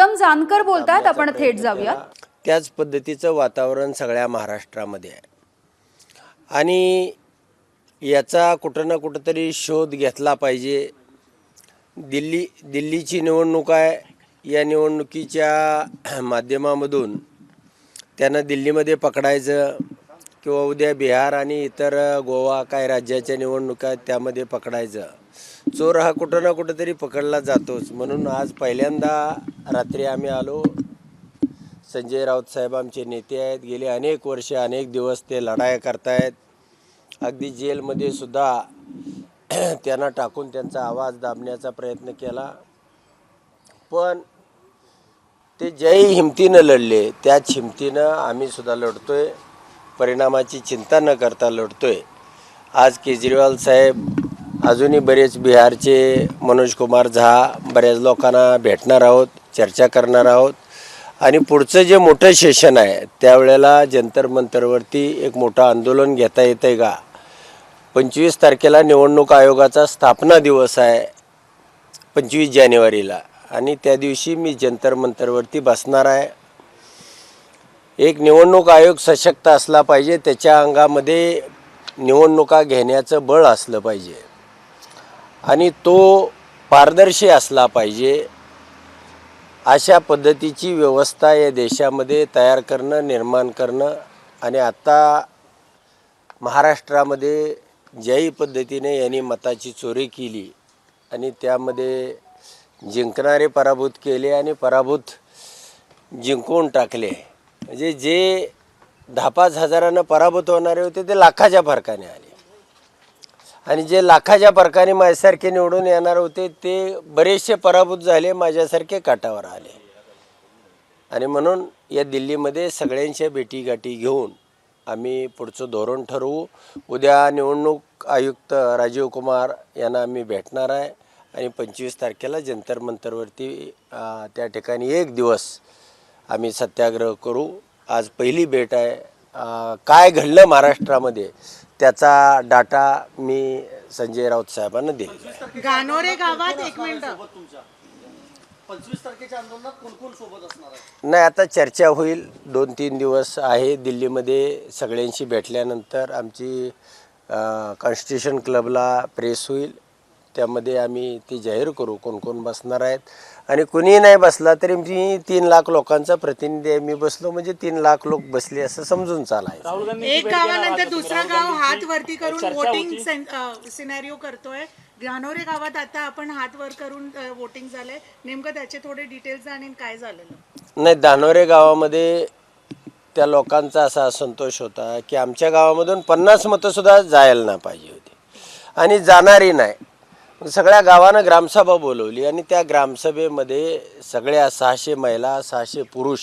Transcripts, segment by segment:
उत्तम जानकर बोलतात, आपण थेट जाऊया। त्याच पद्धतीचं वातावरण सगळ्या महाराष्ट्रामध्ये आहे आणि याचा कुठं ना कुठंतरी शोध घेतला पाहिजे। दिल्लीची निवडणूक आहे, या निवडणुकीच्या माध्यमामधून त्यांना दिल्लीमध्ये पकडायचं किंवा उद्या बिहार आणि इतर गोवा काय राज्याच्या निवडणुका आहेत त्यामध्ये पकडायचं। चोर हा कुठं ना कुठंतरी पकडला जातोच, म्हणून आज पहिल्यांदा रात्री आम्ही आलो। संजय राऊत साहेब आमचे नेते आहेत, गेले अनेक वर्षे अनेक दिवस ते लढाया करतायत। अगदी जेलमध्ये सुद्धा त्यांना टाकून त्यांचा आवाज दाबण्याचा प्रयत्न केला, पण ते ज्याही हिमतीनं लढले त्याच हिमतीनं आम्ही सुद्धा लढतोय, परिणामाची चिंता न करता लढतोय। आज केजरीवाल साहेब अजूनही बरेच बिहारचे मनोज कुमार झा बऱ्याच लोकांना भेटणार आहोत, चर्चा करणार आहोत आणि पुढचं जे मोठं सेशन आहे त्यावेळेला जंतर मंतरवरती एक मोठं आंदोलन घेता येतंय का। 25 तारखेला निवडणूक आयोगाचा स्थापना दिवस आहे 25 जानेवारीला, आणि त्या दिवशी मी जंतर मंतरवरती बसणार आहे। एक निवडणूक आयोग सशक्त असला पाहिजे, त्याच्या अंगामध्ये निवडणुका घेण्याचं बळ असलं पाहिजे आणि तो पारदर्शी असला पाहिजे। अशा पद्धतीची व्यवस्था या देशामध्ये तयार करणं, निर्माण करणं, आणि आता महाराष्ट्रामध्ये ज्याही पद्धतीने यांनी मताची चोरी केली आणि त्यामध्ये जिंकणारे पराभूत केले आणि पराभूत जिंकून टाकले, म्हणजे जे 10-5 हजारानं पराभूत होणारे होते ते लाखाच्या फरकाने आले, आणि जे लाखाच्या फरकाने माझ्यासारखे निवडून येणार होते ते बरेचसे पराभूत झाले, माझ्यासारखे काटावर आले। आणि म्हणून या दिल्लीमध्ये सगळ्यांच्या भेटीगाठी घेऊन आम्ही पुढचं धोरण ठरवू। उद्या निवडणूक आयुक्त राजीव कुमार यांना आम्ही भेटणार आहे आणि 25 तारखेला जंतर मंतरवरती त्या ठिकाणी एक दिवस आम्ही सत्याग्रह करू। आज पहिली भेट आहे, काय घडलं महाराष्ट्रामध्ये त्याचा डाटा मी संजय राऊत साहेबांना दिला। गानोरे गावात 1 मिनिट 25 तारखेच्या आंदोलनात कोण कोण सोबत असणार आहे? नाही, आता चर्चा होईल, 2-3 दिवस आहे दिल्लीमध्ये। सगळ्यांशी भेटल्यानंतर आमची कॉन्स्टिट्यूशन क्लबला प्रेस होईल, त्यामध्ये आम्ही ती जाहीर करू कोण कोण बसणार आहेत। आणि कुणीही नाही बसला तरी मी 3 लाख लोकांचा प्रतिनिधी आहे, मी बसलो म्हणजे 3 लाख लोक बसले असं समजून चालायचं। एक गावानंतर दुसरा गाव हात वरती करून वोटिंग सिनेरिओ करतोय। गानोरे गावात आता आपण हात वर करून वोटिंग झालंय, नेमकं त्याचे थोडे डिटेल्स जाणून काय झालेलं? नाही, दानोरे गावामध्ये त्या लोकांचा असा असंतोष होता की आमच्या गावामधून 50 मतं सुद्धा जायला नाही पाहिजे होती आणि जाणारी नाही। सगळ्या गावानं ग्रामसभा बोलवली आणि त्या ग्रामसभेमध्ये सगळ्या 600 महिला 600 पुरुष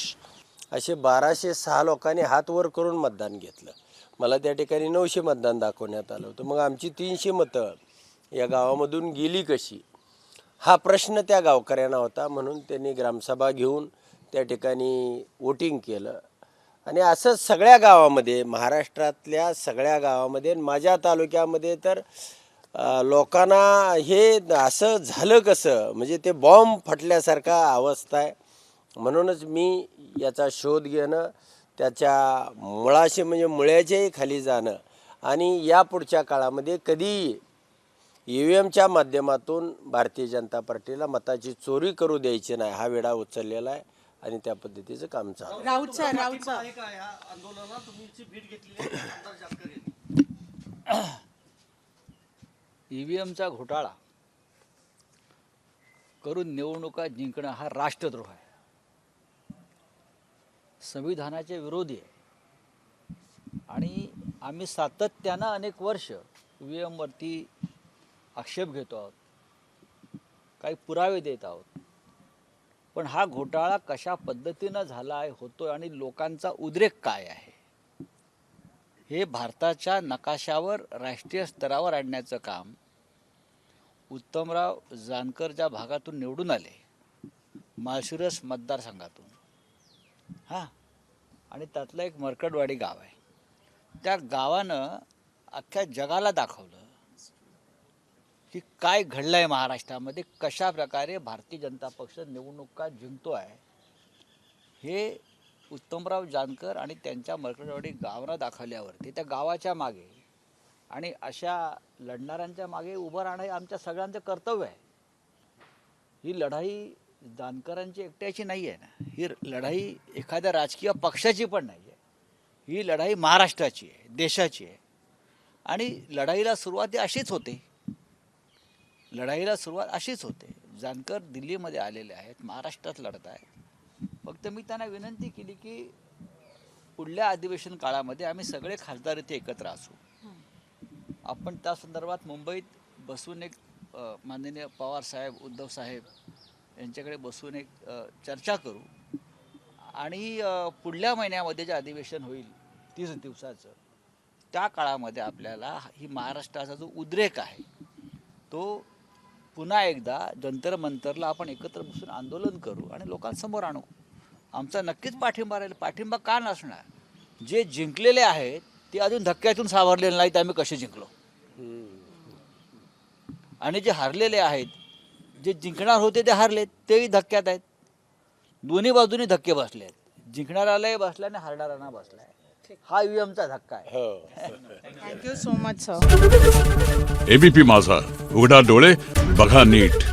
असे 1206 लोकांनी हात वर करून मतदान घेतलं। मला त्या ठिकाणी 900 मतदान दाखवण्यात आलं होतं। मग आमची 300 मतं या गावामधून गेली कशी, हा प्रश्न त्या गावकऱ्यांना होता, म्हणून त्यांनी ग्रामसभा घेऊन त्या ठिकाणी वोटिंग केलं। आणि असं सगळ्या गावामध्ये, महाराष्ट्रातल्या सगळ्या गावामध्ये, माझ्या तालुक्यामध्ये तर लोकांना हे असं झालं कसं, म्हणजे ते बॉम्ब फटल्यासारखा अवस्था आहे। म्हणूनच मी याचा शोध घेणं, त्याच्या मुळाशी म्हणजे मुळ्याच्याही खाली जाणं आणि या पुढच्या काळामध्ये कधी EVMच्या माध्यमातून भारतीय जनता पार्टीला मताची चोरी करू द्यायची नाही, हा वेढा उचललेला आहे आणि त्या पद्धतीचं काम चालू। राऊत सर आहे का या आंदोलनात तुमची भेट घेतली आहे आमदार जानकर यांनी? EVMचा घोटाळा करून निवडणुका जिंकणं हा राष्ट्रद्रोह आहे, संविधानाचे विरोधी आहे। आणि आम्ही सातत्यानं अनेक वर्ष EVM वरती आक्षेप घेतो आहोत, काही पुरावे देत आहोत, पण हा घोटाळा कशा पद्धतीनं झाला आहे होतोय आणि लोकांचा उद्रेक काय आहे हे भारताच्या नकाशावर राष्ट्रीय स्तरावर आणण्याचं काम उत्तमराव जानकर ज्या भागातून निवडून आले, माळशिरस मतदारसंघातून, आणि त्यातलं एक मरकडवाडी गाव आहे, त्या गावानं अख्ख्या जगाला दाखवलं की काय घडलं आहे महाराष्ट्रामध्ये, कशा प्रकारे भारतीय जनता पक्ष निवडणुका जिंकतो आहे, हे उत्तमराव जानकर आणि त्यांच्या मरकटवाडी गावाला दाखवल्यावरती त्या गावाच्या मागे आणि अशा लढणाऱ्यांच्या मागे उभं राहणं हे आमच्या सगळ्यांचं कर्तव्य आहे. ही लढाई जानकरांची एकट्याची नाही आहे ना, ही लढाई एखाद्या राजकीय पक्षाची पण नाही आहे, ही लढाई महाराष्ट्राची आहे, देशाची आहे. आणि लढाईला सुरुवात ही अशीच होते, लढाईला सुरुवात अशीच होते. जानकर दिल्लीमध्ये आलेले आहेत, महाराष्ट्रात लढत आहेत. फक्त मी त्यांना विनंती केली की पुढल्या अधिवेशन काळामध्ये आम्ही सगळे खासदार इथे एकत्र असू. आपण त्या संदर्भात मुंबईत बसून एक माननीय पवार साहेब, उद्धव साहेब यांच्याकडे बसून एक चर्चा करू आणि पुढल्या महिन्यामध्ये जे अधिवेशन होईल 30 दिवसाचं, त्या काळामध्ये आपल्याला ही महाराष्ट्राचा जो उद्रेक आहे तो पुन्हा एकदा जंतर मंतरला आपण एकत्र बसून आंदोलन करू आणि लोकांसमोर आणू. आमचा नक्कीच पाठिंबा राहील. पाठिंबा का नसणार? जे जिंकलेले आहेत ते अजून धक्क्यातून सावरलेले नाहीत आम्ही कसे जिंकलो, आणि जे हारलेले आहेत, जे जिंकणार होते ते हारलेत, तेही धक्क्यात आहेत. दोन्ही बाजूनी धक्के बसले आहेत, जिंकणाऱ्यालाही बसला आणि हारणाऱ्यांना बसला आहे. हा ईव्हीएमचा धक्का आहे. Thank you so much sir. ABP माझा, उघडा डोळे बघा नीट.